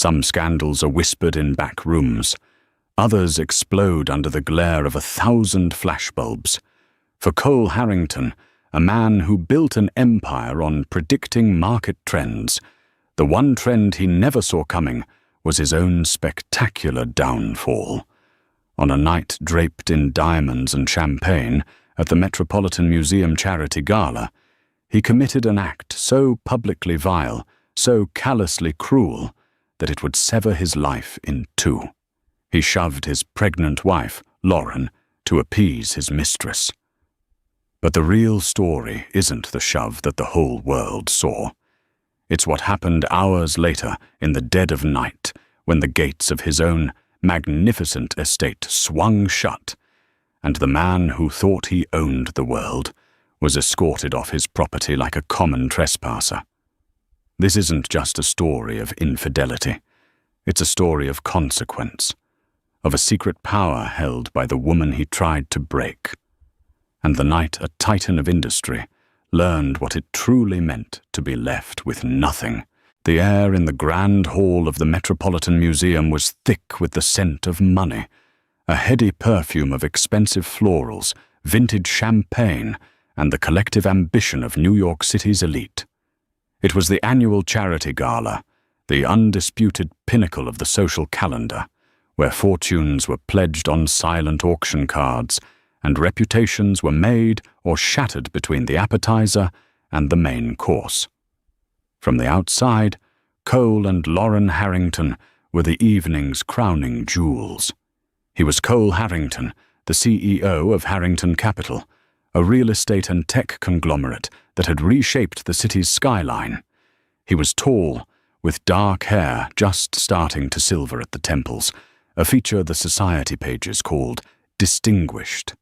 Some scandals are whispered in back rooms. Others explode under the glare of 1,000 flashbulbs. For Cole Harrington, a man who built an empire on predicting market trends, the one trend he never saw coming was his own spectacular downfall. On a night draped in diamonds and champagne at the Metropolitan Museum Charity Gala, he committed an act so publicly vile, so callously cruel, that it would sever his life in two. He shoved his pregnant wife, Lauren, to appease his mistress. But the real story isn't the shove that the whole world saw. It's what happened hours later in the dead of night, when the gates of his own magnificent estate swung shut, and the man who thought he owned the world was escorted off his property like a common trespasser. This isn't just a story of infidelity. It's a story of consequence, of a secret power held by the woman he tried to break. And the night a titan of industry learned what it truly meant to be left with nothing. The air in the grand hall of the Metropolitan Museum was thick with the scent of money, a heady perfume of expensive florals, vintage champagne, and the collective ambition of New York City's elite. It was the annual charity gala, the undisputed pinnacle of the social calendar, where fortunes were pledged on silent auction cards, and reputations were made or shattered between the appetizer and the main course. From the outside, Cole and Lauren Harrington were the evening's crowning jewels. He was Cole Harrington, the CEO of Harrington Capital, a real estate and tech conglomerate that had reshaped the city's skyline. He was tall, with dark hair just starting to silver at the temples, a feature the society pages called distinguished.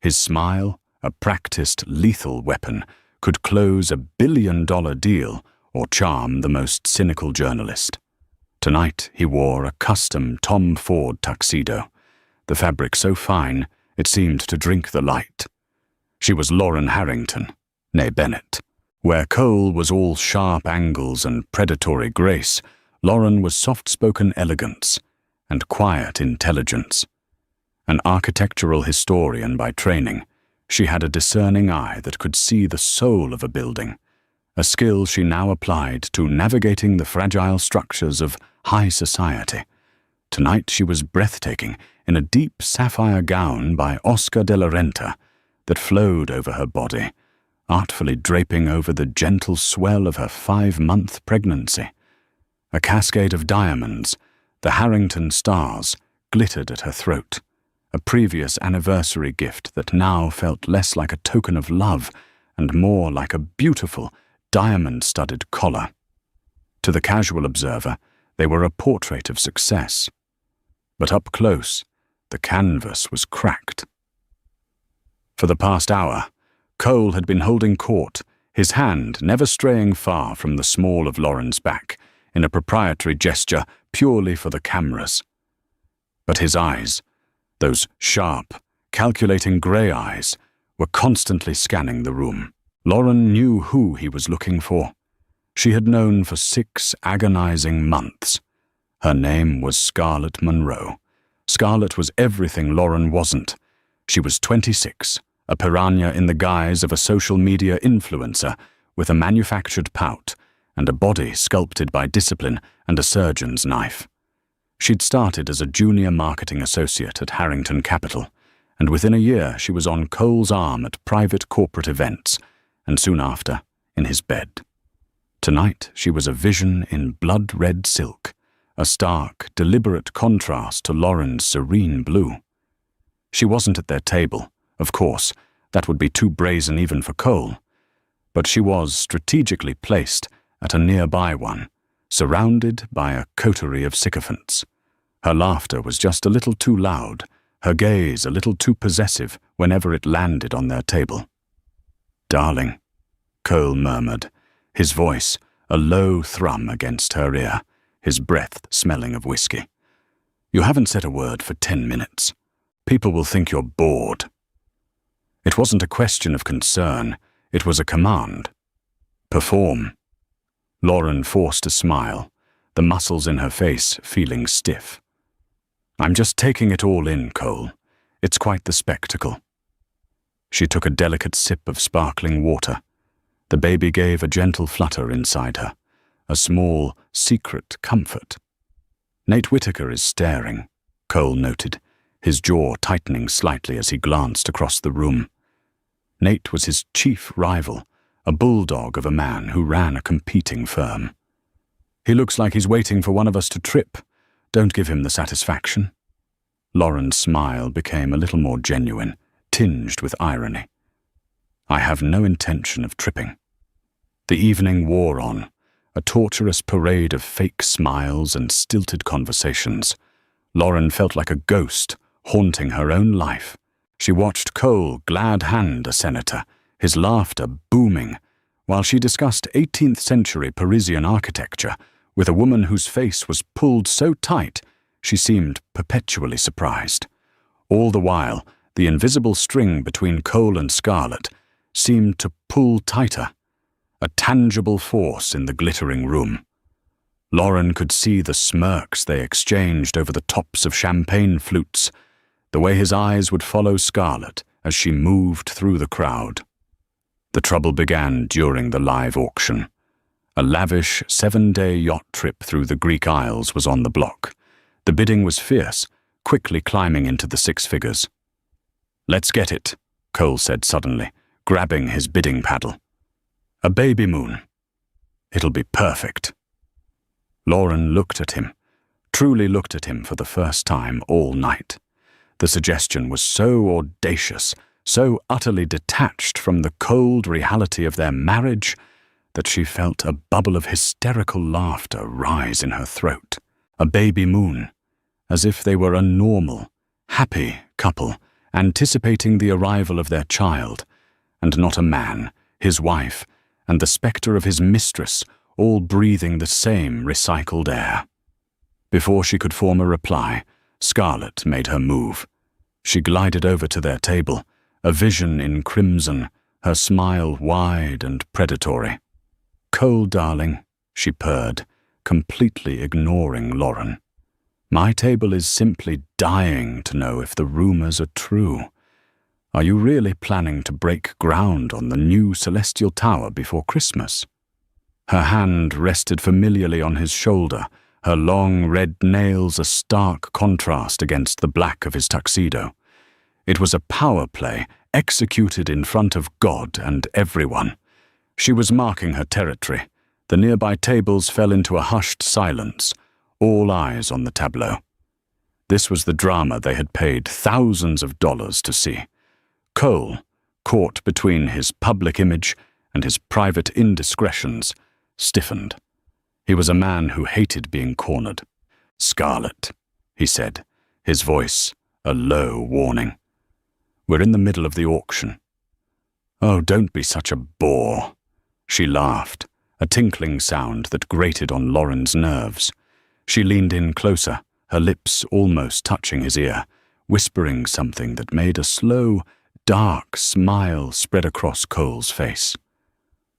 His smile, a practiced lethal weapon, could close $1 billion deal or charm the most cynical journalist. Tonight he wore a custom Tom Ford tuxedo, the fabric so fine it seemed to drink the light. She was Lauren Harrington, née Bennett. Where Cole was all sharp angles and predatory grace, Lauren was soft-spoken elegance and quiet intelligence. An architectural historian by training, she had a discerning eye that could see the soul of a building, a skill she now applied to navigating the fragile structures of high society. Tonight she was breathtaking in a deep sapphire gown by Oscar de la Renta that flowed over her body, artfully draping over the gentle swell of her 5-month pregnancy. A cascade of diamonds, the Harrington stars, glittered at her throat, a previous anniversary gift that now felt less like a token of love and more like a beautiful, diamond-studded collar. To the casual observer, they were a portrait of success. But up close, the canvas was cracked. For the past hour, Cole had been holding court, his hand never straying far from the small of Lauren's back, in a proprietary gesture purely for the cameras. But his eyes, those sharp, calculating grey eyes, were constantly scanning the room. Lauren knew who he was looking for. She had known for 6 agonizing months. Her name was Scarlett Monroe. Scarlett was everything Lauren wasn't. She was 26, a piranha in the guise of a social media influencer with a manufactured pout and a body sculpted by discipline and a surgeon's knife. She'd started as a junior marketing associate at Harrington Capital, and within a year she was on Cole's arm at private corporate events, and soon after, in his bed. Tonight she was a vision in blood-red silk, a stark, deliberate contrast to Lauren's serene blue. She wasn't at their table, of course, that would be too brazen even for Cole, but she was strategically placed at a nearby one, surrounded by a coterie of sycophants. Her laughter was just a little too loud, her gaze a little too possessive whenever it landed on their table. "Darling," Cole murmured, his voice a low thrum against her ear, his breath smelling of whiskey. "You haven't said a word for 10 minutes. People will think you're bored." It wasn't a question of concern, it was a command. "Perform." Lauren forced a smile, the muscles in her face feeling stiff. "I'm just taking it all in, Cole. It's quite the spectacle." She took a delicate sip of sparkling water. The baby gave a gentle flutter inside her, a small, secret comfort. "Nate Whitaker is staring," Cole noted, his jaw tightening slightly as he glanced across the room. Nate was his chief rival, a bulldog of a man who ran a competing firm. "He looks like he's waiting for one of us to trip. Don't give him the satisfaction." Lauren's smile became a little more genuine, tinged with irony. "I have no intention of tripping." The evening wore on, a torturous parade of fake smiles and stilted conversations. Lauren felt like a ghost haunting her own life. She watched Cole glad hand a senator, his laughter booming, while she discussed 18th century Parisian architecture with a woman whose face was pulled so tight she seemed perpetually surprised. All the while, the invisible string between Cole and Scarlett seemed to pull tighter, a tangible force in the glittering room. Lauren could see the smirks they exchanged over the tops of champagne flutes, the way his eyes would follow Scarlett as she moved through the crowd. The trouble began during the live auction. A lavish 7-day yacht trip through the Greek Isles was on the block. The bidding was fierce, quickly climbing into the six figures. "Let's get it," Cole said suddenly, grabbing his bidding paddle. "A baby moon. It'll be perfect." Lauren looked at him, truly looked at him for the first time all night. The suggestion was so audacious, so utterly detached from the cold reality of their marriage, that she felt a bubble of hysterical laughter rise in her throat. A baby moon, as if they were a normal, happy couple, anticipating the arrival of their child, and not a man, his wife, and the spectre of his mistress, all breathing the same recycled air. Before she could form a reply, Scarlett made her move. She glided over to their table, a vision in crimson, her smile wide and predatory. "Cole, darling," she purred, completely ignoring Lauren. "My table is simply dying to know if the rumors are true. Are you really planning to break ground on the new Celestial Tower before Christmas?" Her hand rested familiarly on his shoulder, her long red nails a stark contrast against the black of his tuxedo. It was a power play executed in front of God and everyone. She was marking her territory. The nearby tables fell into a hushed silence, all eyes on the tableau. This was the drama they had paid thousands of dollars to see. Cole, caught between his public image and his private indiscretions, stiffened. He was a man who hated being cornered. "Scarlett," he said, his voice a low warning. "We're in the middle of the auction." "Oh, don't be such a bore." She laughed, a tinkling sound that grated on Lauren's nerves. She leaned in closer, her lips almost touching his ear, whispering something that made a slow, dark smile spread across Cole's face.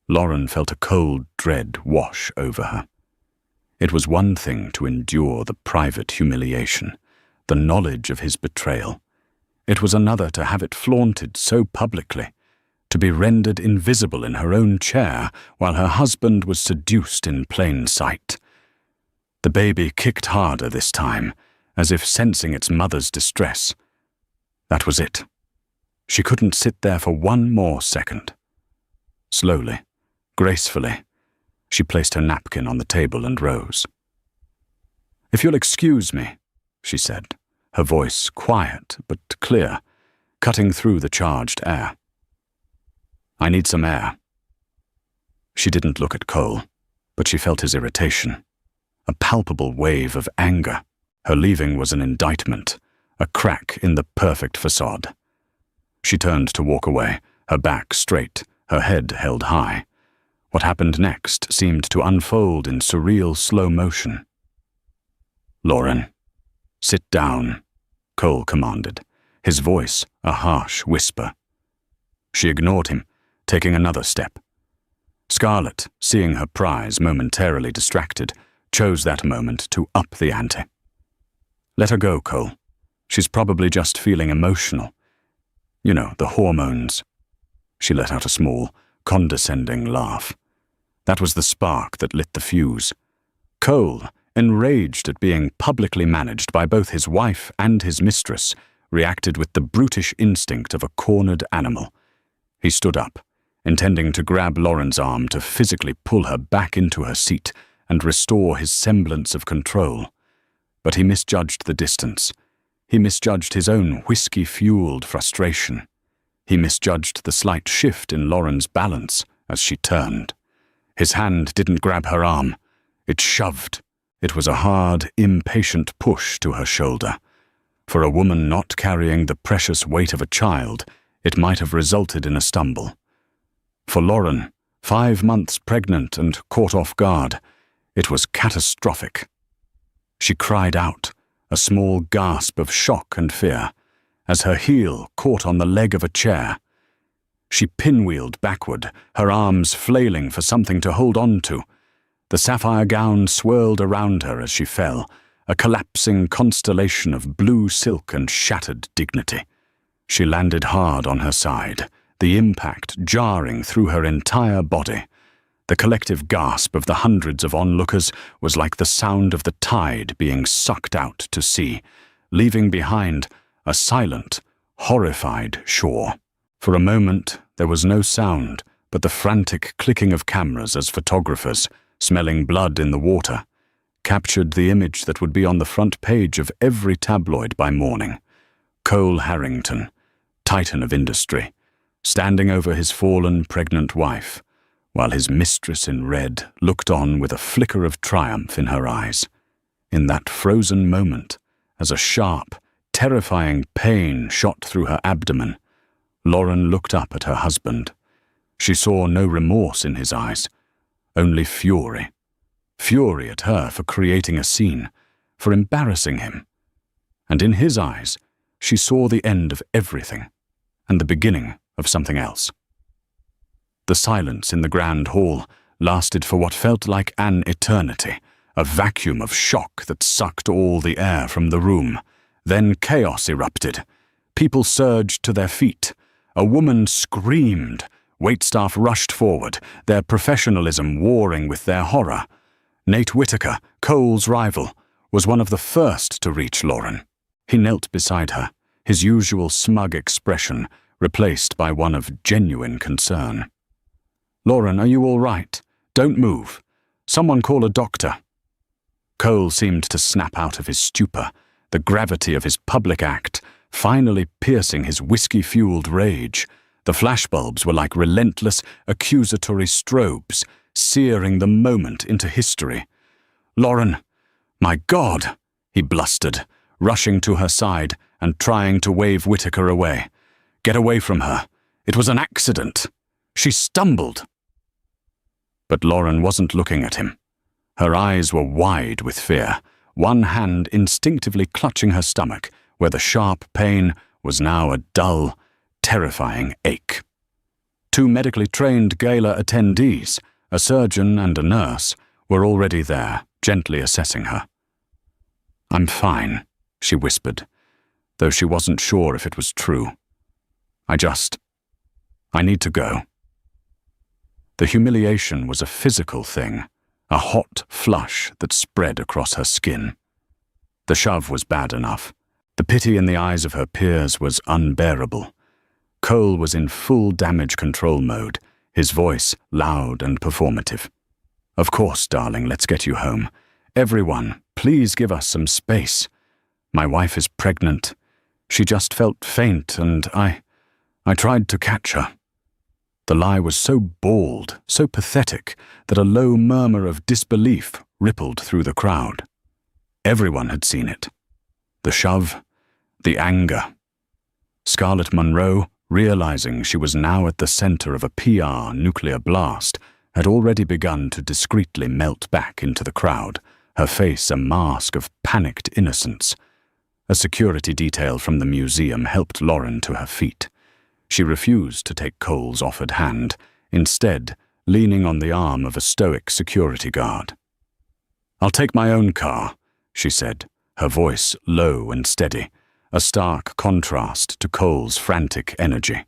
Lauren felt a cold dread wash over her. It was one thing to endure the private humiliation, the knowledge of his betrayal. It was another to have it flaunted so publicly, to be rendered invisible in her own chair while her husband was seduced in plain sight. The baby kicked harder this time, as if sensing its mother's distress. That was it. She couldn't sit there for one more second. Slowly, gracefully, she placed her napkin on the table and rose. "If you'll excuse me," she said, her voice quiet but clear, cutting through the charged air. "I need some air." She didn't look at Cole, but she felt his irritation, a palpable wave of anger. Her leaving was an indictment, a crack in the perfect facade. She turned to walk away, her back straight, her head held high. What happened next seemed to unfold in surreal slow motion. "Lauren, sit down," Cole commanded, his voice a harsh whisper. She ignored him, taking another step. Scarlett, seeing her prize momentarily distracted, chose that moment to up the ante. "Let her go, Cole. She's probably just feeling emotional. You know, the hormones." She let out a small, condescending laugh. That was the spark that lit the fuse. Cole, enraged at being publicly managed by both his wife and his mistress, reacted with the brutish instinct of a cornered animal. He stood up, intending to grab Lauren's arm to physically pull her back into her seat and restore his semblance of control. But he misjudged the distance. He misjudged his own whiskey-fueled frustration. He misjudged the slight shift in Lauren's balance as she turned. His hand didn't grab her arm. It shoved. It was a hard, impatient push to her shoulder. For a woman not carrying the precious weight of a child, it might have resulted in a stumble. For Lauren, 5 months pregnant and caught off guard, it was catastrophic. She cried out, a small gasp of shock and fear, as her heel caught on the leg of a chair. She pinwheeled backward, her arms flailing for something to hold on to. The sapphire gown swirled around her as she fell, a collapsing constellation of blue silk and shattered dignity. She landed hard on her side, the impact jarring through her entire body. The collective gasp of the hundreds of onlookers was like the sound of the tide being sucked out to sea, leaving behind a silent, horrified shore. For a moment, there was no sound but the frantic clicking of cameras as photographers, smelling blood in the water, captured the image that would be on the front page of every tabloid by morning. Cole Harrington, titan of industry, standing over his fallen pregnant wife, while his mistress in red looked on with a flicker of triumph in her eyes. In that frozen moment, as a sharp, terrifying pain shot through her abdomen, Lauren looked up at her husband. She saw no remorse in his eyes, only fury. Fury at her for creating a scene, for embarrassing him. And in his eyes, she saw the end of everything, and the beginning of something else. The silence in the grand hall lasted for what felt like an eternity, a vacuum of shock that sucked all the air from the room. Then chaos erupted. People surged to their feet. A woman screamed. Waitstaff rushed forward, their professionalism warring with their horror. Nate Whitaker, Cole's rival, was one of the first to reach Lauren. He knelt beside her, his usual smug expression replaced by one of genuine concern. "Lauren, are you all right? Don't move. Someone call a doctor." Cole seemed to snap out of his stupor, the gravity of his public act finally piercing his whiskey-fueled rage. The flashbulbs were like relentless, accusatory strobes, searing the moment into history. "Lauren, my God," he blustered, rushing to her side and trying to wave Whitaker away. "Get away from her. It was an accident. She stumbled." But Lauren wasn't looking at him. Her eyes were wide with fear, one hand instinctively clutching her stomach, where the sharp pain was now a dull, terrifying ache. 2 medically trained gala attendees, a surgeon and a nurse, were already there, gently assessing her. "I'm fine," she whispered, though she wasn't sure if it was true. I need to go." The humiliation was a physical thing, a hot flush that spread across her skin. The shove was bad enough. The pity in the eyes of her peers was unbearable. Cole was in full damage control mode, his voice loud and performative. "Of course, darling, let's get you home. Everyone, please give us some space. My wife is pregnant. She just felt faint and I tried to catch her." The lie was so bald, so pathetic, that a low murmur of disbelief rippled through the crowd. Everyone had seen it. The shove, the anger. Scarlett Monroe, realizing she was now at the center of a PR nuclear blast, had already begun to discreetly melt back into the crowd, her face a mask of panicked innocence. A security detail from the museum helped Lauren to her feet. She refused to take Cole's offered hand, instead leaning on the arm of a stoic security guard. "I'll take my own car," she said, her voice low and steady, a stark contrast to Cole's frantic energy.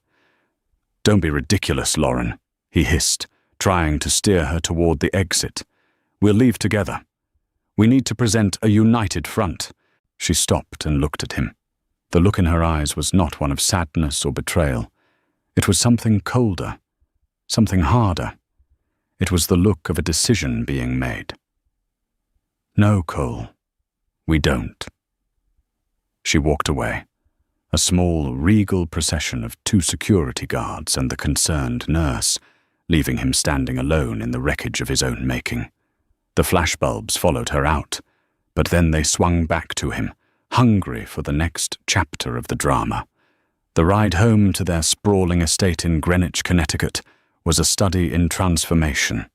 "Don't be ridiculous, Lauren," he hissed, trying to steer her toward the exit. "We'll leave together. We need to present a united front." She stopped and looked at him. The look in her eyes was not one of sadness or betrayal. It was something colder, something harder. It was the look of a decision being made. "No, Cole, we don't." She walked away, a small, regal procession of 2 security guards and the concerned nurse, leaving him standing alone in the wreckage of his own making. The flashbulbs followed her out, but then they swung back to him, hungry for the next chapter of the drama. The ride home to their sprawling estate in Greenwich, Connecticut, was a study in transformation.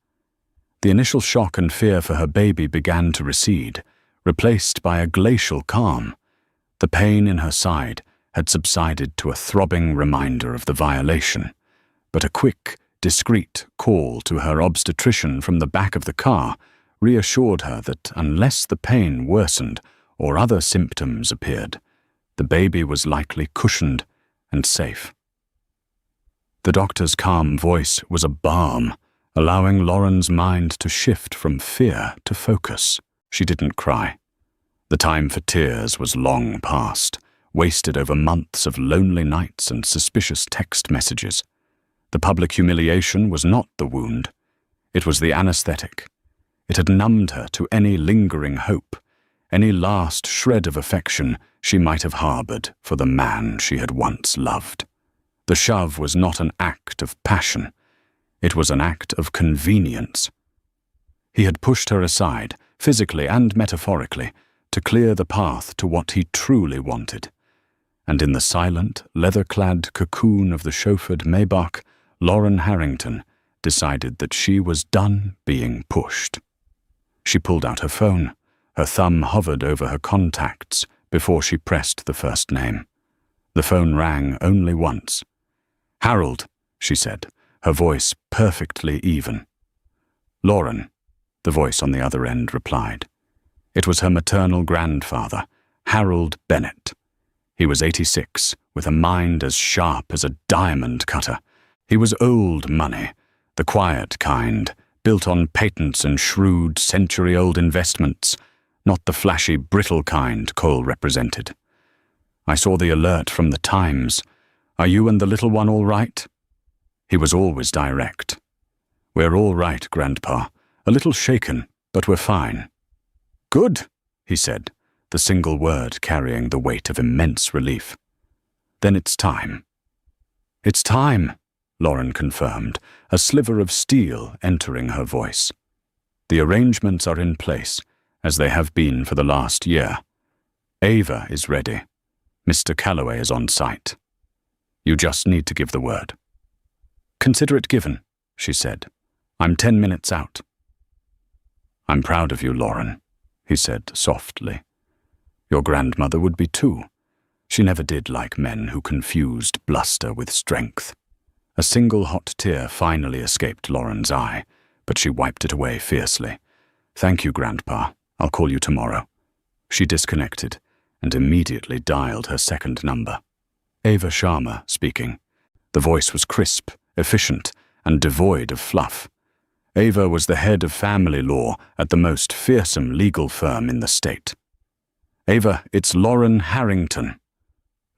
The initial shock and fear for her baby began to recede, replaced by a glacial calm. The pain in her side had subsided to a throbbing reminder of the violation, but a quick, discreet call to her obstetrician from the back of the car reassured her that unless the pain worsened or other symptoms appeared, the baby was likely cushioned and safe. The doctor's calm voice was a balm, allowing Lauren's mind to shift from fear to focus. She didn't cry. The time for tears was long past, wasted over months of lonely nights and suspicious text messages. The public humiliation was not the wound. It was the anesthetic. It had numbed her to any lingering hope, any last shred of affection she might have harbored for the man she had once loved. The shove was not an act of passion. It was an act of convenience. He had pushed her aside, physically and metaphorically, to clear the path to what he truly wanted. And in the silent, leather-clad cocoon of the chauffeured Maybach, Lauren Harrington decided that she was done being pushed. She pulled out her phone. Her thumb hovered over her contacts before she pressed the first name. The phone rang only once. "Harold," she said, her voice perfectly even. "Lauren," the voice on the other end replied. It was her maternal grandfather, Harold Bennett. He was 86, with a mind as sharp as a diamond cutter. He was old money, the quiet kind, built on patents and shrewd, century-old investments, not the flashy, brittle kind Cole represented. "I saw the alert from the Times. Are you and the little one all right?" He was always direct. "We're all right, Grandpa. A little shaken, but we're fine." "Good," he said, the single word carrying the weight of immense relief. "Then it's time." "It's time," Lauren confirmed, a sliver of steel entering her voice. "The arrangements are in place, as they have been for the last year. Ava is ready. Mr. Calloway is on site. You just need to give the word." "Consider it given," she said. "I'm 10 minutes out." "I'm proud of you, Lauren," he said softly. "Your grandmother would be too. She never did like men who confused bluster with strength." A single hot tear finally escaped Lauren's eye, but she wiped it away fiercely. "Thank you, Grandpa. I'll call you tomorrow." She disconnected and immediately dialed her second number. Ava Sharma speaking. The voice was crisp, efficient, and devoid of fluff. Ava was the head of family law at the most fearsome legal firm in the state. "Ava, it's Lauren Harrington."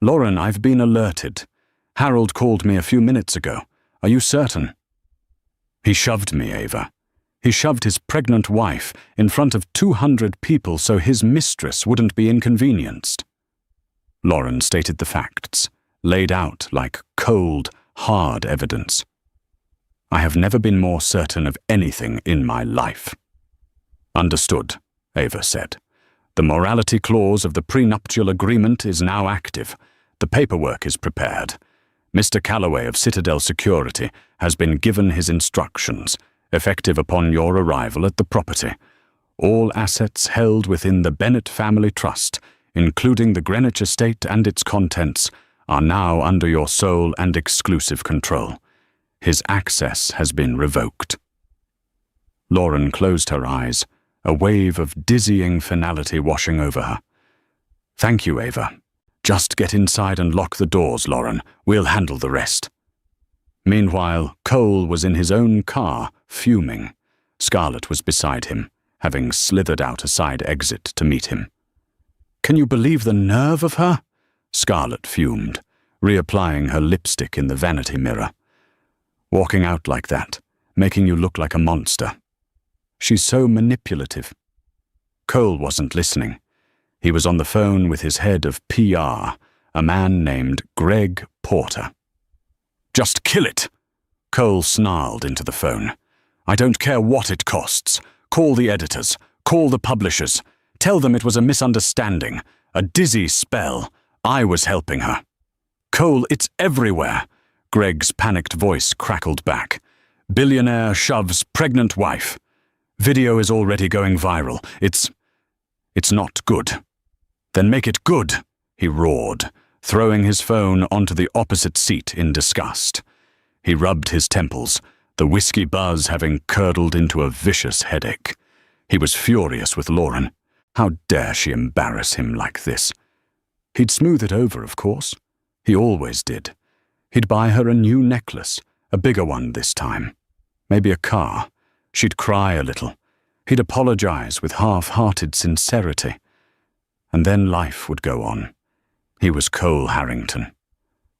"Lauren, I've been alerted. Harold called me a few minutes ago. Are you certain?" "He shoved me, Ava. He shoved his pregnant wife in front of 200 people so his mistress wouldn't be inconvenienced." Lauren stated the facts, laid out like cold, hard evidence. "I have never been more certain of anything in my life." "Understood," Ava said. "The morality clause of the prenuptial agreement is now active. The paperwork is prepared. Mr. Calloway of Citadel Security has been given his instructions, effective upon your arrival at the property. All assets held within the Bennett Family Trust, including the Greenwich estate and its contents, are now under your sole and exclusive control. His access has been revoked." Lauren closed her eyes, a wave of dizzying finality washing over her. "Thank you, Ava. Just get inside and lock the doors, Lauren. We'll handle the rest." Meanwhile, Cole was in his own car, fuming. Scarlett was beside him, having slithered out a side exit to meet him. "Can you believe the nerve of her?" Scarlett fumed, reapplying her lipstick in the vanity mirror. "Walking out like that, making you look like a monster. She's so manipulative." Cole wasn't listening. He was on the phone with his head of PR, a man named Greg Porter. "Just kill it!" Cole snarled into the phone. "I don't care what it costs. Call the editors. Call the publishers. Tell them it was a misunderstanding, a dizzy spell. I was helping her." "Cole, it's everywhere," Greg's panicked voice crackled back. "Billionaire shoves pregnant wife. Video is already going viral. It's not good." "Then make it good," he roared, throwing his phone onto the opposite seat in disgust. He rubbed his temples, the whiskey buzz having curdled into a vicious headache. He was furious with Lauren. How dare she embarrass him like this? He'd smooth it over, of course. He always did. He'd buy her a new necklace, a bigger one this time. Maybe a car. She'd cry a little. He'd apologize with half-hearted sincerity. And then life would go on. He was Cole Harrington.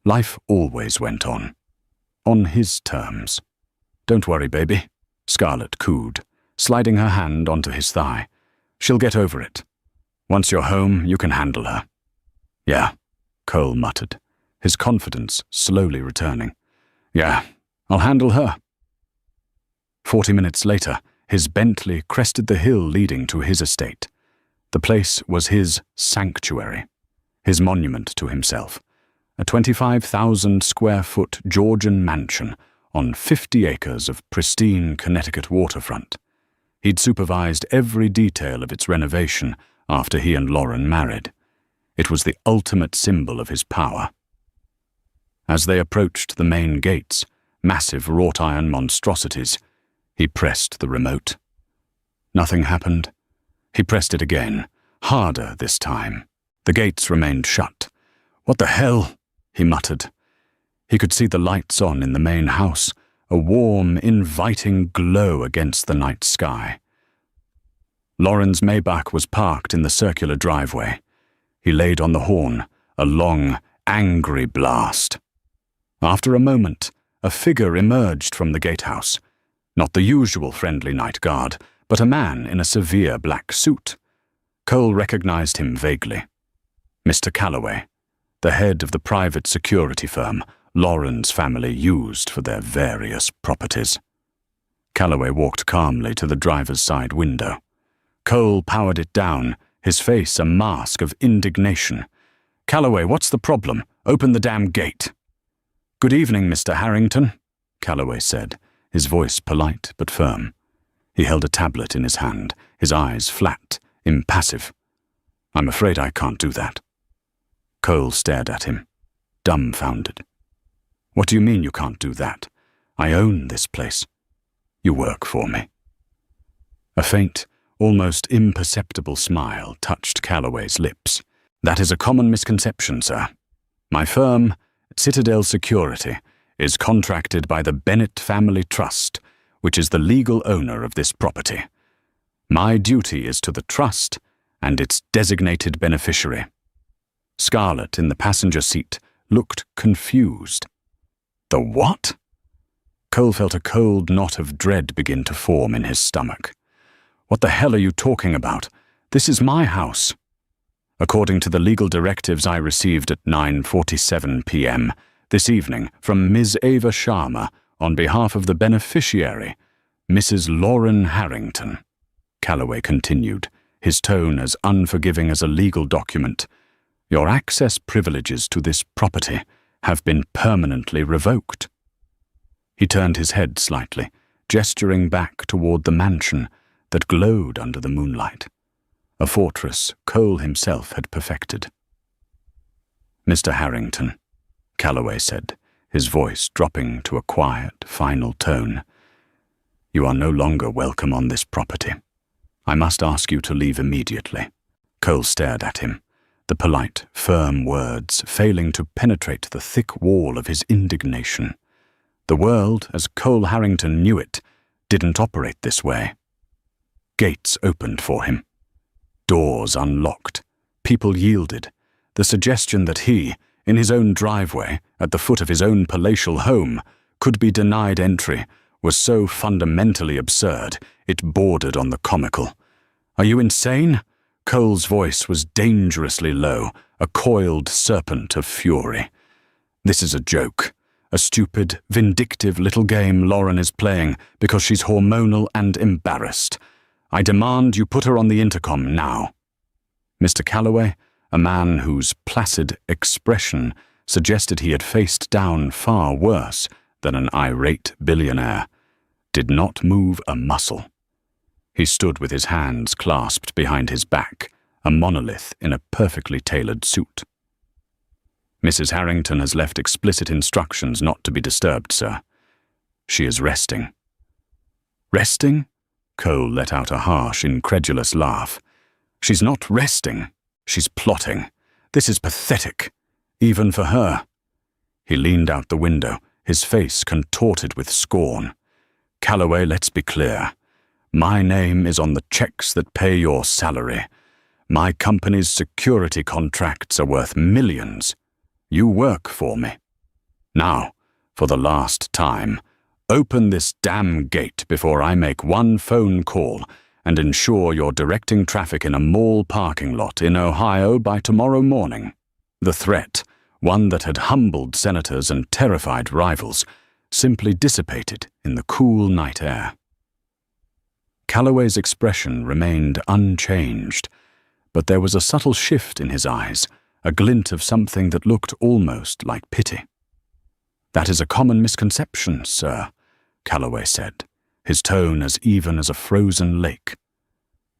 Life always went on. On his terms. "Don't worry, baby," Scarlett cooed, sliding her hand onto his thigh. "She'll get over it. Once you're home, you can handle her." "Yeah," Cole muttered, his confidence slowly returning. "Yeah, I'll handle her." 40 minutes later, his Bentley crested the hill leading to his estate. The place was his sanctuary, his monument to himself, a 25,000-square-foot Georgian mansion on 50 acres of pristine Connecticut waterfront. He'd supervised every detail of its renovation after he and Lauren married. It was the ultimate symbol of his power. As they approached the main gates, massive wrought-iron monstrosities, he pressed the remote. Nothing happened. He pressed it again, harder this time. The gates remained shut. "What the hell?" he muttered. He could see the lights on in the main house, a warm, inviting glow against the night sky. Lauren's Maybach was parked in the circular driveway. He laid on the horn, a long, angry blast. After a moment, a figure emerged from the gatehouse. Not the usual friendly night guard, but a man in a severe black suit. Cole recognized him vaguely. Mr. Calloway, the head of the private security firm Lauren's family used for their various properties. Calloway walked calmly to the driver's side window. Cole powered it down, his face a mask of indignation. "Calloway, what's the problem? Open the damn gate." "Good evening, Mr. Harrington," Calloway said, his voice polite but firm. He held a tablet in his hand, his eyes flat, impassive. "I'm afraid I can't do that." Cole stared at him, dumbfounded. "What do you mean you can't do that? I own this place. You work for me." A faint, almost imperceptible smile touched Calloway's lips. "That is a common misconception, sir. My firm, Citadel Security, is contracted by the Bennett Family Trust, which is the legal owner of this property. My duty is to the trust and its designated beneficiary." Scarlett, in the passenger seat, looked confused. "The what?" Cole felt a cold knot of dread begin to form in his stomach. "What the hell are you talking about? This is my house." "According to the legal directives I received at 9:47 p.m. this evening from Ms. Ava Sharma on behalf of the beneficiary, Mrs. Lauren Harrington," Calloway continued, his tone as unforgiving as a legal document, "your access privileges to this property have been permanently revoked." He turned his head slightly, gesturing back toward the mansion that glowed under the moonlight, a fortress Cole himself had perfected. "Mr. Harrington," Calloway said, his voice dropping to a quiet, final tone, "you are no longer welcome on this property. I must ask you to leave immediately." Cole stared at him, the polite, firm words failing to penetrate the thick wall of his indignation. The world, as Cole Harrington knew it, didn't operate this way. Gates opened for him. Doors unlocked. People yielded. The suggestion that he, in his own driveway, at the foot of his own palatial home, could be denied entry was so fundamentally absurd it bordered on the comical. "Are you insane?" Cole's voice was dangerously low, a coiled serpent of fury. "This is a joke. A stupid, vindictive little game Lauren is playing because she's hormonal and embarrassed. I demand you put her on the intercom now." Mr. Calloway, a man whose placid expression suggested he had faced down far worse than an irate billionaire, did not move a muscle. He stood with his hands clasped behind his back, a monolith in a perfectly tailored suit. "Mrs. Harrington has left explicit instructions not to be disturbed, sir. She is resting." "Resting?" Cole let out a harsh, incredulous laugh. "She's not resting. She's plotting. This is pathetic, even for her." He leaned out the window, his face contorted with scorn. "Calloway, let's be clear. My name is on the checks that pay your salary. My company's security contracts are worth millions. You work for me. Now, for the last time, open this damn gate before I make one phone call and ensure you're directing traffic in a mall parking lot in Ohio by tomorrow morning." The threat, one that had humbled senators and terrified rivals, simply dissipated in the cool night air. Calloway's expression remained unchanged, but there was a subtle shift in his eyes, a glint of something that looked almost like pity. "That is a common misconception, sir," Calloway said, his tone as even as a frozen lake.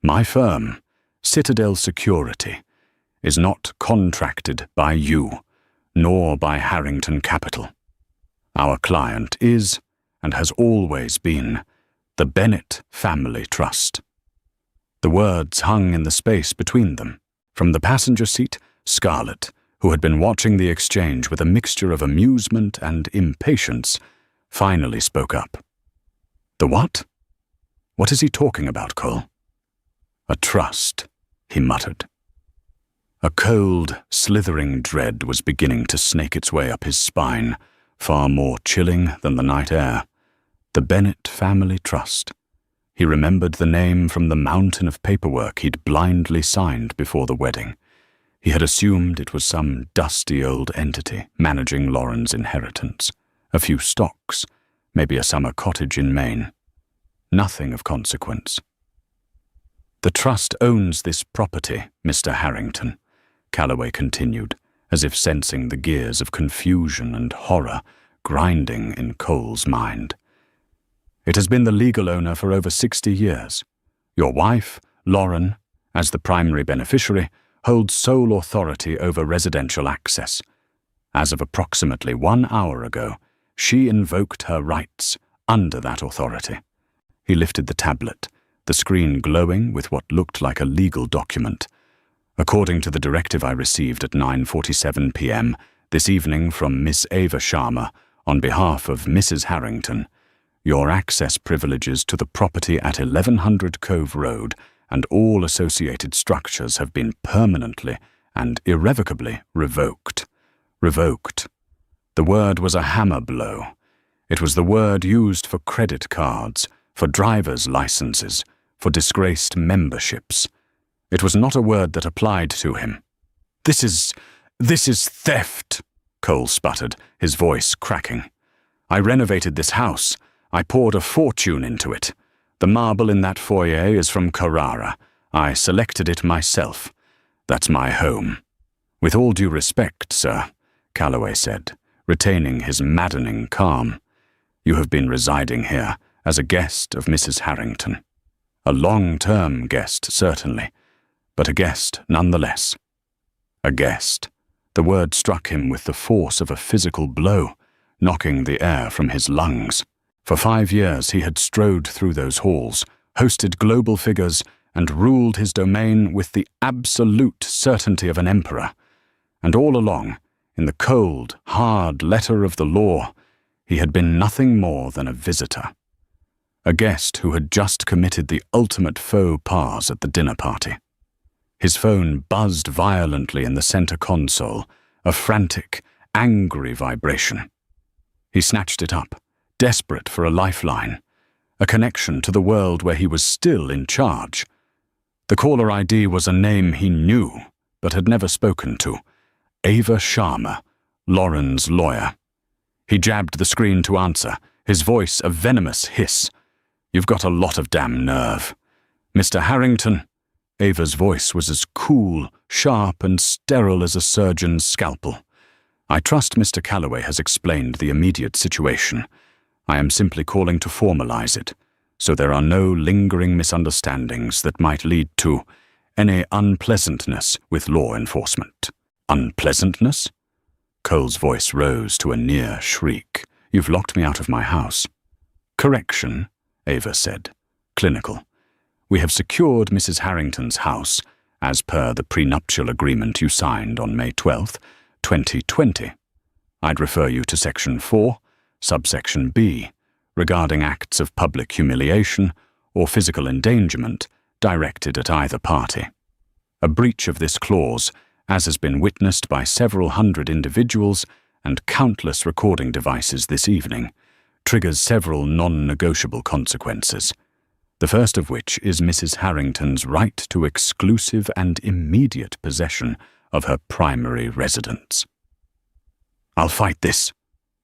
"My firm, Citadel Security, is not contracted by you, nor by Harrington Capital. Our client is, and has always been, the Bennett Family Trust." The words hung in the space between them. From the passenger seat, Scarlett, who had been watching the exchange with a mixture of amusement and impatience, finally spoke up. "The what? What is he talking about, Cole?" "A trust," he muttered. A cold, slithering dread was beginning to snake its way up his spine, far more chilling than the night air. The Bennett Family Trust. He remembered the name from the mountain of paperwork he'd blindly signed before the wedding. He had assumed it was some dusty old entity managing Lauren's inheritance. A few stocks, maybe a summer cottage in Maine. Nothing of consequence. "The trust owns this property, Mr. Harrington," Calloway continued, as if sensing the gears of confusion and horror grinding in Cole's mind. "It has been the legal owner for over 60 years. Your wife, Lauren, as the primary beneficiary, holds sole authority over residential access. As of approximately 1 hour ago, she invoked her rights under that authority." He lifted the tablet, the screen glowing with what looked like a legal document. "According to the directive I received at 9:47 p.m. this evening from Miss Ava Sharma, on behalf of Mrs. Harrington, your access privileges to the property at 1100 Cove Road and all associated structures have been permanently and irrevocably revoked." Revoked. The word was a hammer blow. It was the word used for credit cards, for driver's licenses, for disgraced memberships. It was not a word that applied to him. This is theft," Cole sputtered, his voice cracking. "I renovated this house. I poured a fortune into it. The marble in that foyer is from Carrara. I selected it myself. That's my home." "With all due respect, sir," Calloway said, retaining his maddening calm, "you have been residing here as a guest of Mrs. Harrington. A long-term guest, certainly, but a guest nonetheless. A guest." The word struck him with the force of a physical blow, knocking the air from his lungs. For 5 years he had strode through those halls, hosted global figures, and ruled his domain with the absolute certainty of an emperor. And all along, in the cold, hard letter of the law, he had been nothing more than a visitor. A guest who had just committed the ultimate faux pas at the dinner party. His phone buzzed violently in the center console, a frantic, angry vibration. He snatched it up, desperate for a lifeline, a connection to the world where he was still in charge. The caller ID was a name he knew, but had never spoken to. Ava Sharma, Lauren's lawyer. He jabbed the screen to answer, his voice a venomous hiss. "You've got a lot of damn nerve. Mr. Harrington." Ava's voice was as cool, sharp, and sterile as a surgeon's scalpel. "I trust Mr. Calloway has explained the immediate situation. I am simply calling to formalize it, so there are no lingering misunderstandings that might lead to any unpleasantness with law enforcement." "Unpleasantness?" Cole's voice rose to a near shriek. "You've locked me out of my house." "Correction," Ava said, clinical. "We have secured Mrs. Harrington's house, as per the prenuptial agreement you signed on May 12th, 2020. I'd refer you to Section 4, subsection B, regarding acts of public humiliation or physical endangerment directed at either party. A breach of this clause, as has been witnessed by several hundred individuals and countless recording devices this evening, triggers several non-negotiable consequences, the first of which is Mrs. Harrington's right to exclusive and immediate possession of her primary residence." "I'll fight this,"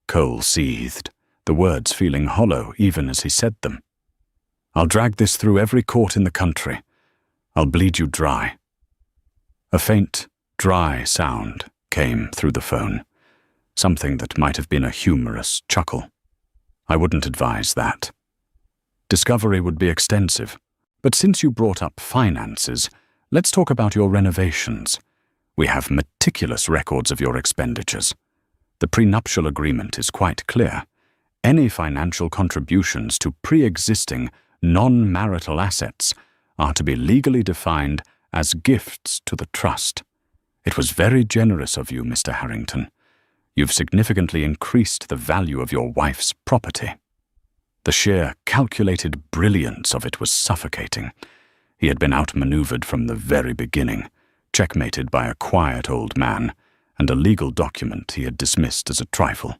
Cole seethed, the words feeling hollow even as he said them. "I'll drag this through every court in the country. I'll bleed you dry." A faint, dry sound came through the phone, something that might have been a humorous chuckle. "I wouldn't advise that. Discovery would be extensive, but since you brought up finances, let's talk about your renovations. We have meticulous records of your expenditures. The prenuptial agreement is quite clear. Any financial contributions to pre-existing, non-marital assets are to be legally defined as gifts to the trust. It was very generous of you, Mr. Harrington. You've significantly increased the value of your wife's property." The sheer, calculated brilliance of it was suffocating. He had been outmaneuvered from the very beginning, checkmated by a quiet old man, and a legal document he had dismissed as a trifle.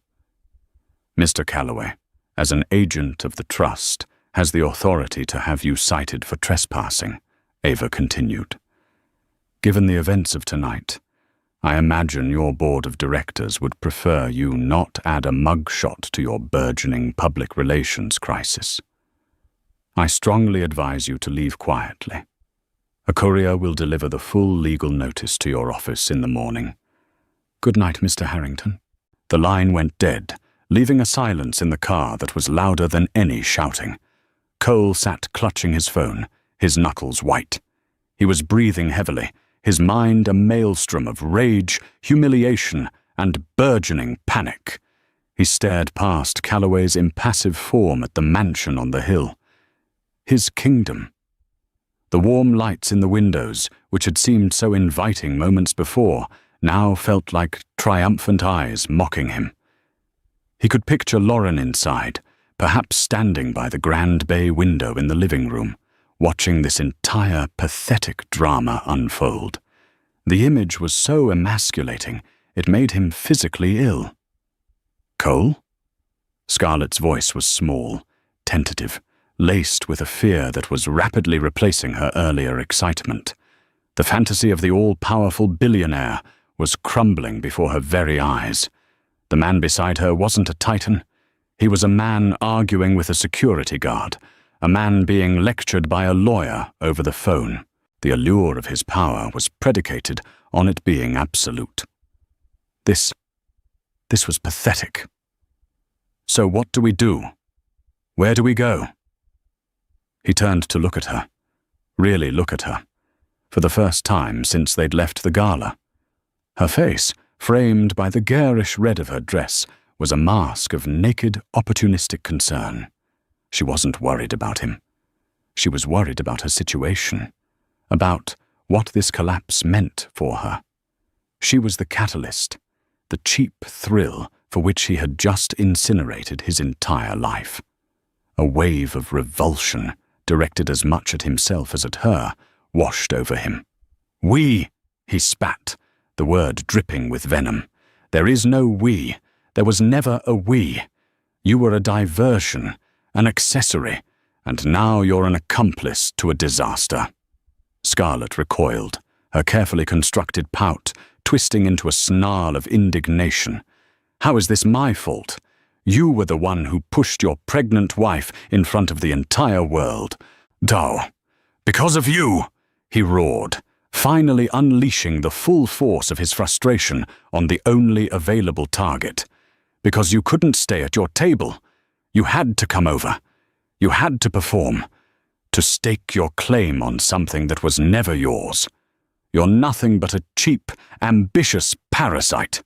"Mr. Calloway, as an agent of the trust, has the authority to have you cited for trespassing," Ava continued. "Given the events of tonight, I imagine your board of directors would prefer you not add a mugshot to your burgeoning public relations crisis. I strongly advise you to leave quietly. A courier will deliver the full legal notice to your office in the morning. Good night, Mr. Harrington." The line went dead, leaving a silence in the car that was louder than any shouting. Cole sat clutching his phone, his knuckles white. He was breathing heavily, his mind a maelstrom of rage, humiliation, and burgeoning panic. He stared past Calloway's impassive form at the mansion on the hill. His kingdom. The warm lights in the windows, which had seemed so inviting moments before, now felt like triumphant eyes mocking him. He could picture Lauren inside, perhaps standing by the grand bay window in the living room, watching this entire pathetic drama unfold. The image was so emasculating, it made him physically ill. "Cole?" Scarlett's voice was small, tentative, laced with a fear that was rapidly replacing her earlier excitement. The fantasy of the all-powerful billionaire was crumbling before her very eyes. The man beside her wasn't a titan. He was a man arguing with a security guard, a man being lectured by a lawyer over the phone. The allure of his power was predicated on it being absolute. This was pathetic. "So what do we do? Where do we go?" He turned to look at her, really look at her, for the first time since they'd left the gala. Her face, framed by the garish red of her dress, was a mask of naked, opportunistic concern. She wasn't worried about him. She was worried about her situation. about what this collapse meant for her. She was the catalyst, the cheap thrill for which he had just incinerated his entire life. A wave of revulsion, directed as much at himself as at her, washed over him. "We," he spat, the word dripping with venom. "There is no we. There was never a we. You were a diversion, an accessory, and now you're an accomplice to a disaster." Scarlet recoiled, her carefully constructed pout twisting into a snarl of indignation. "How is this my fault? You were the one who pushed your pregnant wife in front of the entire world. Dow, because of you!" he roared, finally unleashing the full force of his frustration on the only available target. "Because you couldn't stay at your table. You had to come over. You had to perform. To stake your claim on something that was never yours. You're nothing but a cheap, ambitious parasite."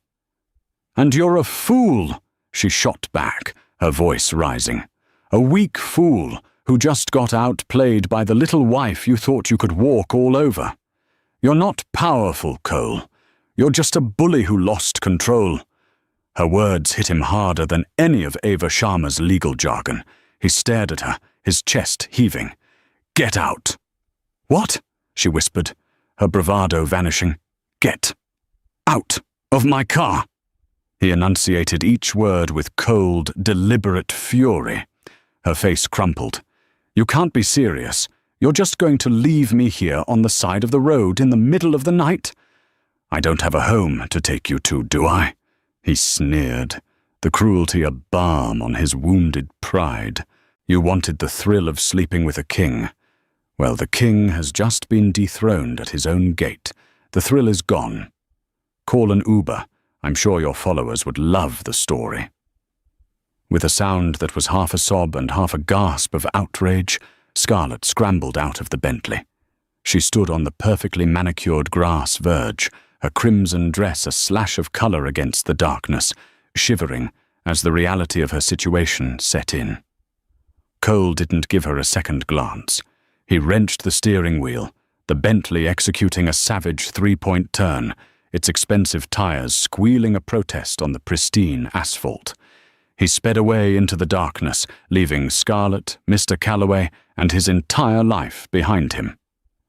"And you're a fool," she shot back, her voice rising. "A weak fool who just got outplayed by the little wife you thought you could walk all over. You're not powerful, Cole. You're just a bully who lost control." Her words hit him harder than any of Ava Sharma's legal jargon. He stared at her, his chest heaving. "Get out." "What?" she whispered, her bravado vanishing. "Get out of my car." He enunciated each word with cold, deliberate fury. Her face crumpled. "You can't be serious. You're just going to leave me here on the side of the road in the middle of the night? I don't have a home to take you to, do I?" He sneered, the cruelty a balm on his wounded pride. "You wanted the thrill of sleeping with a king. Well, the king has just been dethroned at his own gate. The thrill is gone. Call an Uber. I'm sure your followers would love the story." With a sound that was half a sob and half a gasp of outrage, Scarlet scrambled out of the Bentley. She stood on the perfectly manicured grass verge, her crimson dress a slash of color against the darkness, shivering as the reality of her situation set in. Cole didn't give her a second glance. He wrenched the steering wheel, the Bentley executing a savage three-point turn, its expensive tires squealing a protest on the pristine asphalt. He sped away into the darkness, leaving Scarlet, Mr. Calloway, and his entire life behind him.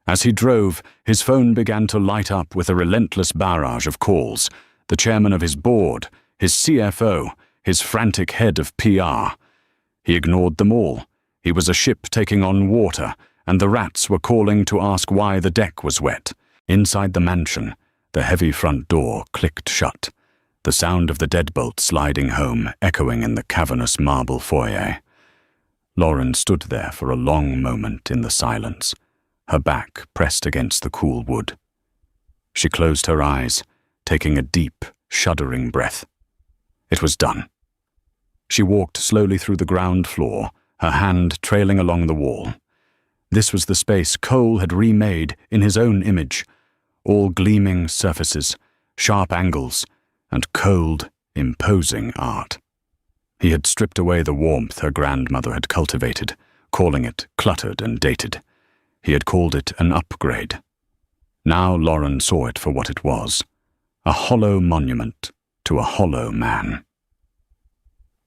As he drove, his phone began to light up with a relentless barrage of calls. The chairman of his board, his CFO, his frantic head of PR. He ignored them all. He was a ship taking on water, and the rats were calling to ask why the deck was wet. Inside the mansion, the heavy front door clicked shut, the sound of the deadbolt sliding home echoing in the cavernous marble foyer. Lauren stood there for a long moment in the silence, her back pressed against the cool wood. She closed her eyes, taking a deep, shuddering breath. It was done. She walked slowly through the ground floor, her hand trailing along the wall. This was the space Cole had remade in his own image, all gleaming surfaces, sharp angles, and cold, imposing art. He had stripped away the warmth her grandmother had cultivated, calling it cluttered and dated. He had called it an upgrade. Now Lauren saw it for what it was, a hollow monument to a hollow man.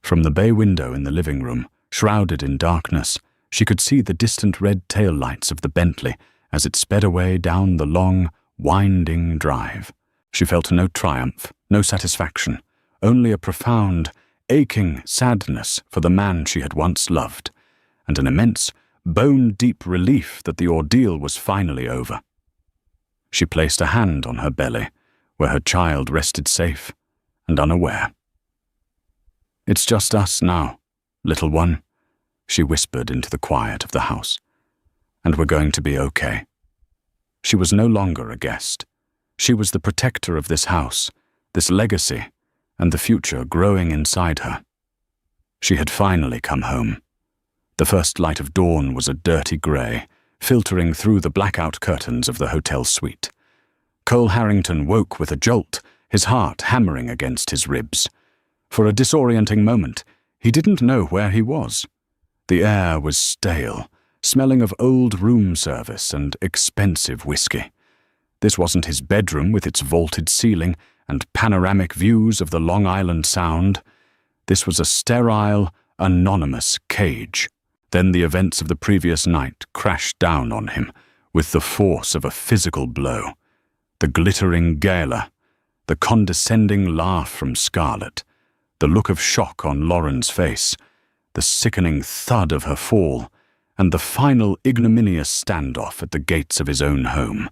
From the bay window in the living room, shrouded in darkness, she could see the distant red tail lights of the Bentley as it sped away down the long, winding drive. She felt no triumph, no satisfaction, only a profound, aching sadness for the man she had once loved, and an immense, bone-deep relief that the ordeal was finally over. She placed a hand on her belly, where her child rested safe and unaware. "It's just us now, little one," she whispered into the quiet of the house. "And we're going to be okay." She was no longer a guest. She was the protector of this house, this legacy, and the future growing inside her. She had finally come home. The first light of dawn was a dirty grey, filtering through the blackout curtains of the hotel suite. Cole Harrington woke with a jolt, his heart hammering against his ribs. For a disorienting moment, he didn't know where he was. The air was stale, smelling of old room service and expensive whiskey. This wasn't his bedroom with its vaulted ceiling and panoramic views of the Long Island Sound. This was a sterile, anonymous cage. Then the events of the previous night crashed down on him with the force of a physical blow. The glittering gala, the condescending laugh from Scarlett, the look of shock on Lauren's face, the sickening thud of her fall, and the final ignominious standoff at the gates of his own home.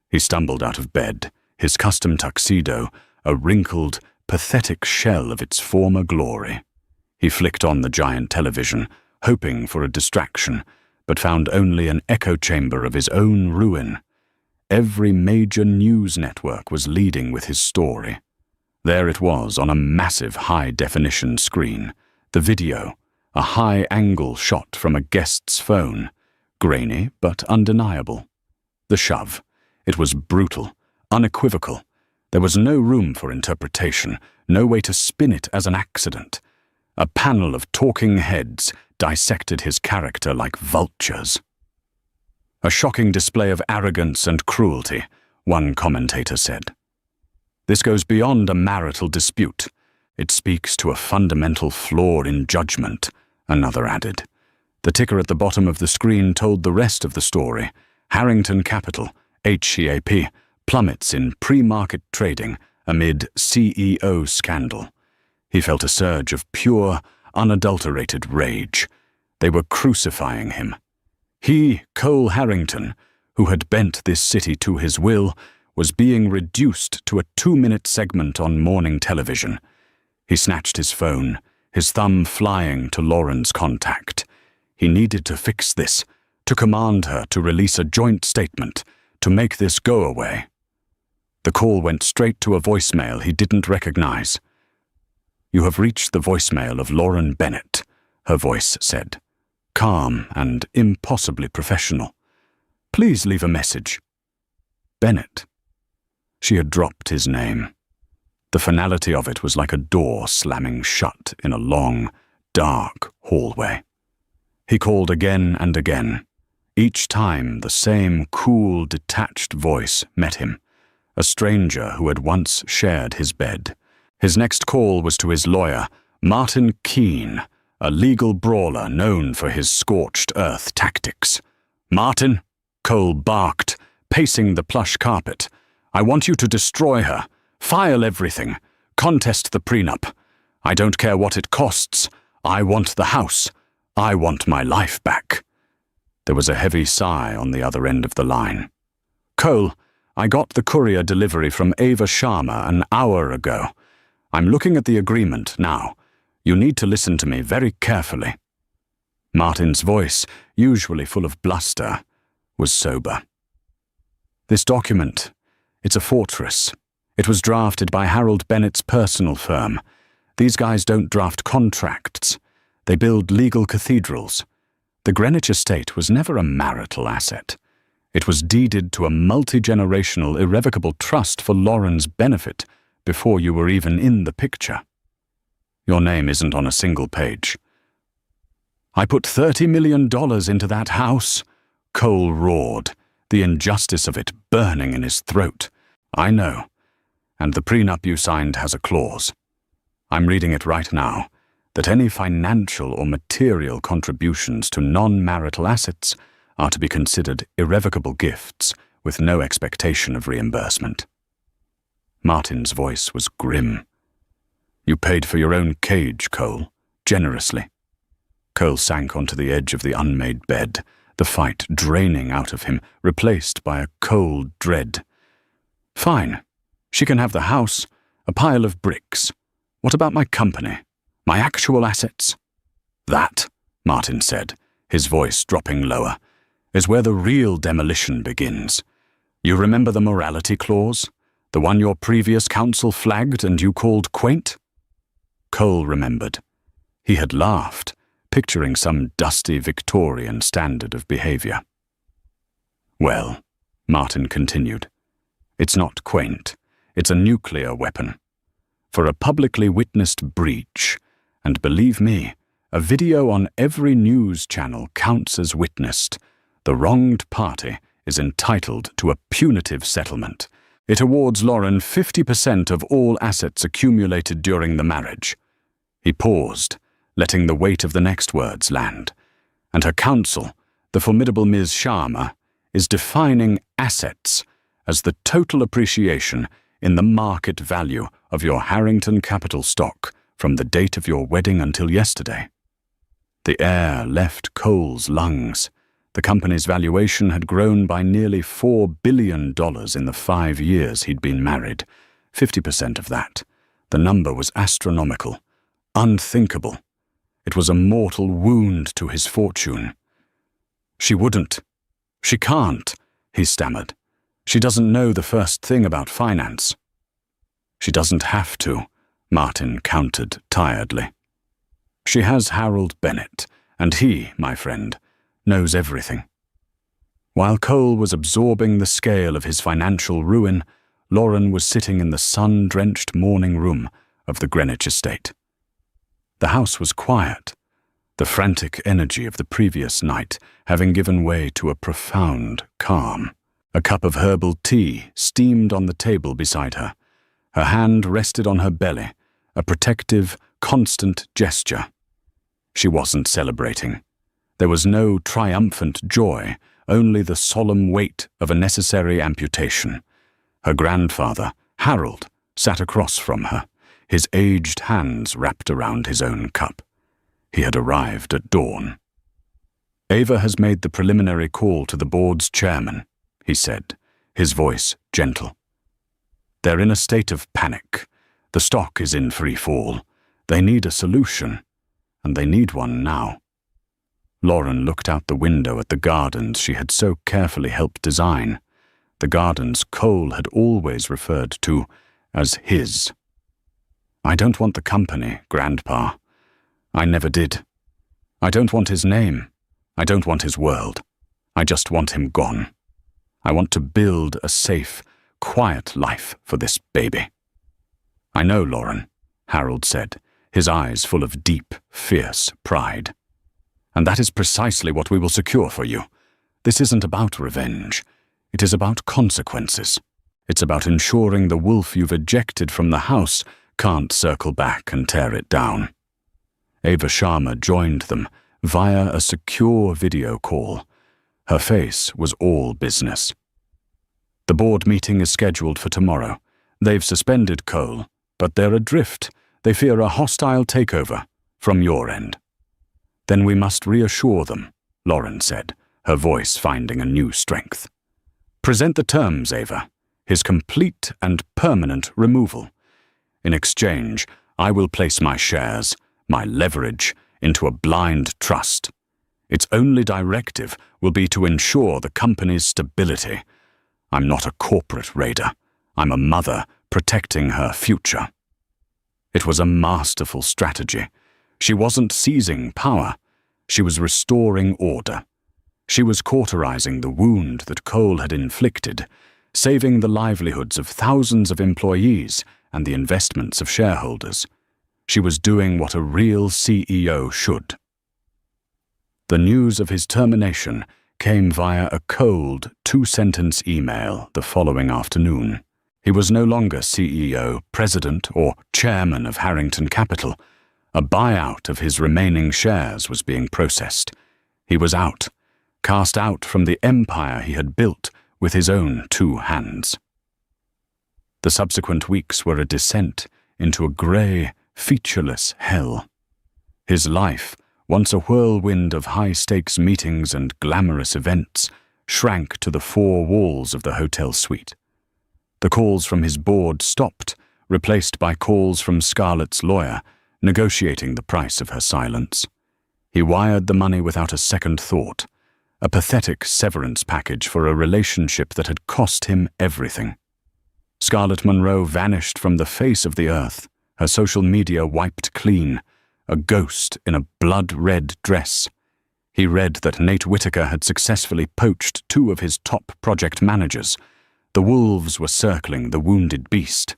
He stumbled out of bed, his custom tuxedo a wrinkled, pathetic shell of its former glory. He flicked on the giant television, hoping for a distraction, but found only an echo chamber of his own ruin. Every major news network was leading with his story. There it was on a massive high-definition screen, the video, a high-angle shot from a guest's phone, grainy but undeniable. The shove. It was brutal, unequivocal. There was no room for interpretation, no way to spin it as an accident. A panel of talking heads dissected his character like vultures. A shocking display of arrogance and cruelty, one commentator said. This goes beyond a marital dispute. It speaks to a fundamental flaw in judgment, another added. The ticker at the bottom of the screen told the rest of the story. Harrington Capital, HCAP, plummets in pre-market trading amid CEO scandal. He felt a surge of pure, unadulterated rage. They were crucifying him. He, Cole Harrington, who had bent this city to his will, was being reduced to a 2-minute segment on morning television. He snatched his phone, his thumb flying to Lauren's contact. He needed to fix this, to command her to release a joint statement, to make this go away. The call went straight to a voicemail he didn't recognize. "You have reached the voicemail of Lauren Bennett," her voice said, calm and impossibly professional. "Please leave a message." Bennett. She had dropped his name. The finality of it was like a door slamming shut in a long, dark hallway. He called again and again. Each time the same cool, detached voice met him, a stranger who had once shared his bed. His next call was to his lawyer, Martin Keene, a legal brawler known for his scorched earth tactics. "Martin," Cole barked, pacing the plush carpet, "I want you to destroy her. File everything. Contest the prenup. I don't care what it costs. I want the house. I want my life back." There was a heavy sigh on the other end of the line. "Cole, I got the courier delivery from Ava Sharma an hour ago. I'm looking at the agreement now. You need to listen to me very carefully." Martin's voice, usually full of bluster, was sober. "This document, it's a fortress. It was drafted by Harold Bennett's personal firm. These guys don't draft contracts. They build legal cathedrals. The Greenwich estate was never a marital asset. It was deeded to a multi-generational irrevocable trust for Lauren's benefit before you were even in the picture. Your name isn't on a single page." "I put $30 million into that house," Cole roared, the injustice of it burning in his throat. "I know. And the prenup you signed has a clause. I'm reading it right now, that any financial or material contributions to non-marital assets are to be considered irrevocable gifts with no expectation of reimbursement." Martin's voice was grim. "You paid for your own cage, Cole, generously." Cole sank onto the edge of the unmade bed, the fight draining out of him, replaced by a cold dread. "Fine. She can have the house, a pile of bricks. What about my company? My actual assets?" "That," Martin said, his voice dropping lower, "is where the real demolition begins. You remember the morality clause? The one your previous counsel flagged and you called quaint?" Cole remembered. He had laughed, picturing some dusty Victorian standard of behavior. "Well," Martin continued, "it's not quaint. It's a nuclear weapon. For a publicly witnessed breach, and believe me, A video on every news channel counts as witnessed. The wronged party is entitled to a punitive settlement. It awards Lauren 50% of all assets accumulated during the marriage. He paused, letting the weight of the next words land. And her counsel, the formidable Ms. Sharma, is defining assets as the total appreciation in the market value of your Harrington Capital stock from the date of your wedding until yesterday. The air left Cole's lungs. The company's valuation had grown by nearly $4 billion in the 5 years he'd been married. 50% of that. The number was astronomical, unthinkable. It was a mortal wound to his fortune. She wouldn't. She can't, he stammered. She doesn't know the first thing about finance. She doesn't have to, Martin countered tiredly. She has Harold Bennett, and he, my friend, knows everything. While Cole was absorbing the scale of his financial ruin, Lauren was sitting in the sun-drenched morning room of the Greenwich estate. The house was quiet, the frantic energy of the previous night having given way to a profound calm. A cup of herbal tea steamed on the table beside her. Her hand rested on her belly, a protective, constant gesture. She wasn't celebrating. There was no triumphant joy, only the solemn weight of a necessary amputation. Her grandfather, Harold, sat across from her, his aged hands wrapped around his own cup. He had arrived at dawn. Ava has made the preliminary call to the board's chairman, he said, his voice gentle. They're in a state of panic. The stock is in free fall. They need a solution, and they need one now. Lauren looked out the window at the gardens she had so carefully helped design, the gardens Cole had always referred to as his. I don't want the company, Grandpa. I never did. I don't want his name. I don't want his world. I just want him gone. I want to build a safe, quiet life for this baby. I know, Lauren, Harold said, his eyes full of deep, fierce pride. And that is precisely what we will secure for you. This isn't about revenge. It is about consequences. It's about ensuring the wolf you've ejected from the house can't circle back and tear it down. Ava Sharma joined them via a secure video call. Her face was all business. The board meeting is scheduled for tomorrow. They've suspended Cole, but they're adrift. They fear a hostile takeover from your end. Then we must reassure them, Lauren said, her voice finding a new strength. Present the terms, Ava. His complete and permanent removal. In exchange, I will place my shares, my leverage, into a blind trust. Its only directive will be to ensure the company's stability. I'm not a corporate raider. I'm a mother protecting her future. It was a masterful strategy. She wasn't seizing power. She was restoring order. She was cauterizing the wound that Cole had inflicted, saving the livelihoods of thousands of employees and the investments of shareholders. She was doing what a real CEO should. The news of his termination came via a cold, 2-sentence email the following afternoon. He was no longer CEO, president, or chairman of Harrington Capital. A buyout of his remaining shares was being processed. He was out, cast out from the empire he had built with his own 2 hands. The subsequent weeks were a descent into a grey, featureless hell. His life, once a whirlwind of high-stakes meetings and glamorous events, shrank to the 4 walls of the hotel suite. The calls from his board stopped, replaced by calls from Scarlett's lawyer, negotiating the price of her silence. He wired the money without a second thought, a pathetic severance package for a relationship that had cost him everything. Scarlett Monroe vanished from the face of the earth, her social media wiped clean, a ghost in a blood-red dress. He read that Nate Whitaker had successfully poached 2 of his top project managers. The wolves were circling the wounded beast.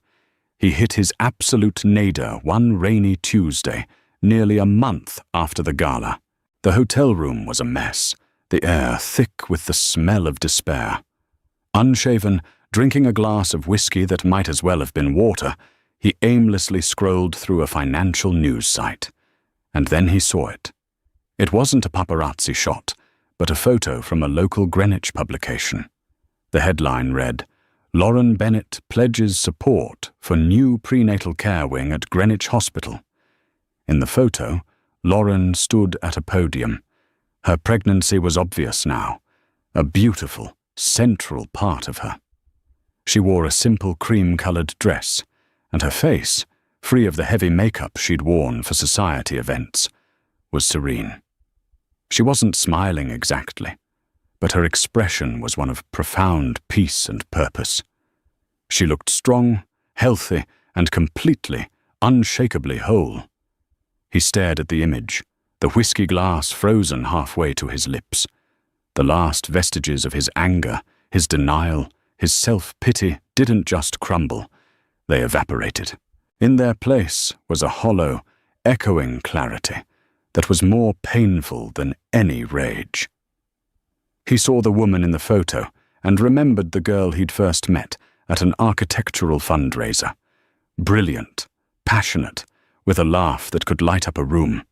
He hit his absolute nadir one rainy Tuesday, nearly a month after the gala. The hotel room was a mess, the air thick with the smell of despair. Unshaven, drinking a glass of whiskey that might as well have been water, he aimlessly scrolled through a financial news site. And then he saw it. It wasn't a paparazzi shot, but a photo from a local Greenwich publication. The headline read, "Lauren Bennett pledges support for new prenatal care wing at Greenwich Hospital." In the photo, Lauren stood at a podium. Her pregnancy was obvious now, a beautiful, central part of her. She wore a simple cream-colored dress, and her face, free of the heavy makeup she'd worn for society events, was serene. She wasn't smiling exactly, but her expression was one of profound peace and purpose. She looked strong, healthy, and completely, unshakably whole. He stared at the image, the whiskey glass frozen halfway to his lips. The last vestiges of his anger, his denial, his self-pity didn't just crumble, they evaporated. In their place was a hollow, echoing clarity that was more painful than any rage. He saw the woman in the photo and remembered the girl he'd first met at an architectural fundraiser. Brilliant, passionate, with a laugh that could light up a room.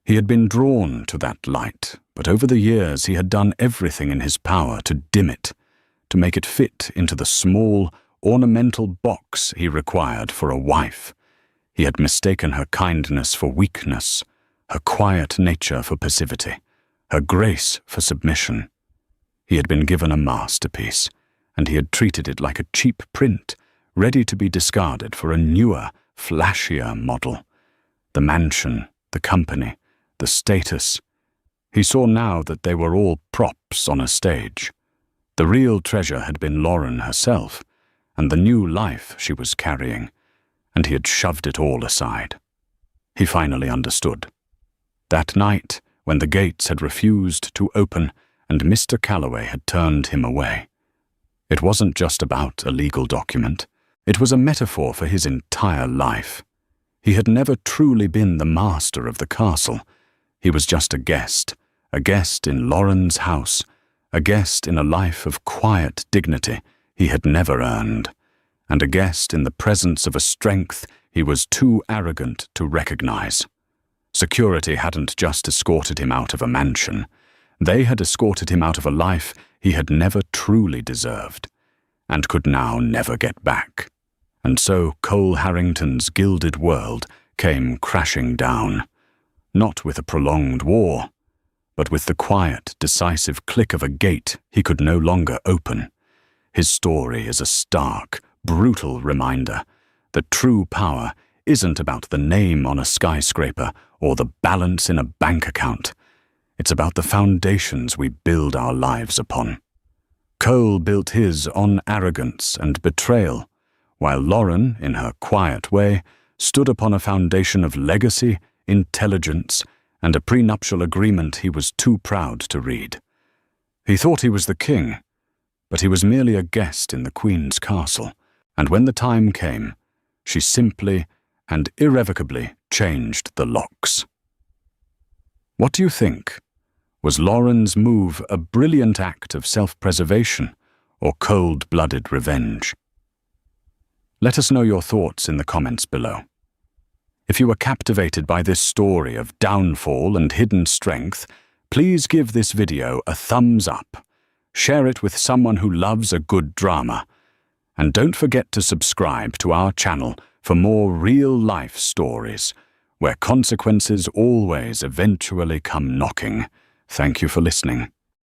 He had been drawn to that light, but over the years he had done everything in his power to dim it, to make it fit into the small, ornamental box he required for a wife. He had mistaken her kindness for weakness, her quiet nature for passivity, her grace for submission. He had been given a masterpiece, and he had treated it like a cheap print, ready to be discarded for a newer, flashier model. The mansion, the company, the status. He saw now that they were all props on a stage. The real treasure had been Lauren herself, and the new life she was carrying, and he had shoved it all aside. He finally understood. That night, when the gates had refused to open and Mr. Calloway had turned him away, it wasn't just about a legal document. It was a metaphor for his entire life. He had never truly been the master of the castle. He was just a guest in Lauren's house, a guest in a life of quiet dignity he had never earned, and a guest in the presence of a strength he was too arrogant to recognize. Security hadn't just escorted him out of a mansion. They had escorted him out of a life he had never truly deserved, and could now never get back. And so Cole Harrington's gilded world came crashing down, not with a prolonged war, but with the quiet, decisive click of a gate he could no longer open. His story is a stark, brutal reminder that true power isn't about the name on a skyscraper or the balance in a bank account. It's about the foundations we build our lives upon. Cole built his on arrogance and betrayal, while Lauren, in her quiet way, stood upon a foundation of legacy, intelligence, and a prenuptial agreement he was too proud to read. He thought he was the king, but he was merely a guest in the Queen's castle, and when the time came, she simply and irrevocably changed the locks. What do you think? Was Lauren's move a brilliant act of self-preservation or cold-blooded revenge? Let us know your thoughts in the comments below. If you were captivated by this story of downfall and hidden strength, please give this video a thumbs up. Share it with someone who loves a good drama. And don't forget to subscribe to our channel for more real-life stories, where consequences always eventually come knocking. Thank you for listening.